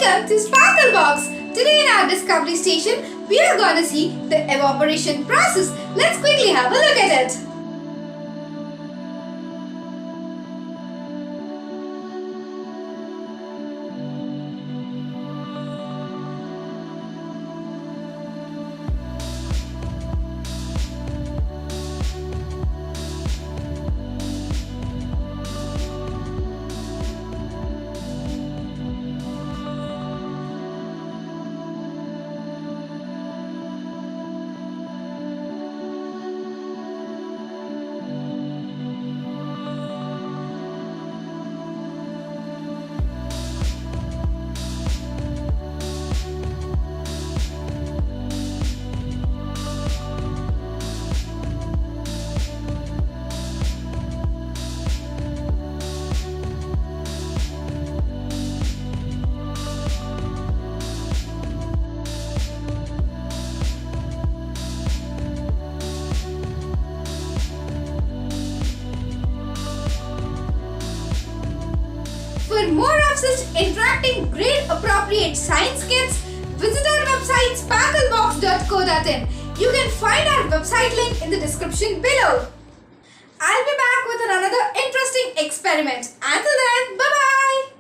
Welcome to Sparklebox. Today in our discovery station, we are going to see the evaporation process. Let's quickly have a look at it. For more of such interacting grade appropriate science kits, visit our website sparklebox.co.in. You can find our website link in the description below. I'll be back with another interesting experiment. Until then, bye-bye.